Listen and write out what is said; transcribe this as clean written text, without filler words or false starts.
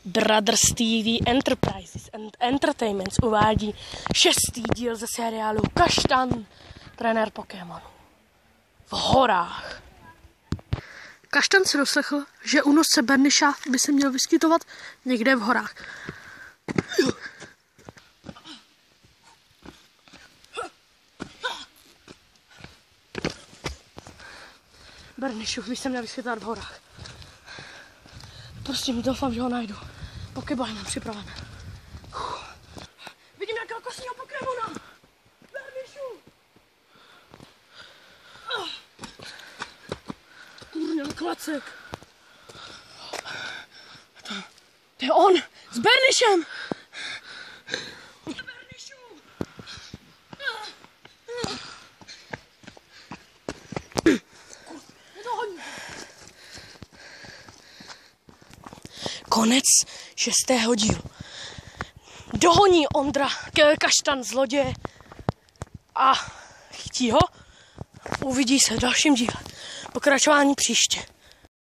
Brothers TV Enterprises and Entertainments uvádí 6. díl ze seriálu Kaštan, trenér Pokémonu. V horách. Kaštan se doslechl, že únosce Berniša by se měl vyskytovat někde v horách. Bernišu by se měl vyskytovat v horách. Prostě mi doufám, že ho najdu. Pokéball mám připraven. Vidím nějakého kostního Pokémona! Bernišu! Kurňa, klacek! To je on! S Bernišem! Bernišu! Konec 6. dílu. Dohoní Ondra Kaštan zloděje a chytí ho. Uvidí se v dalším díle. Pokračování příště.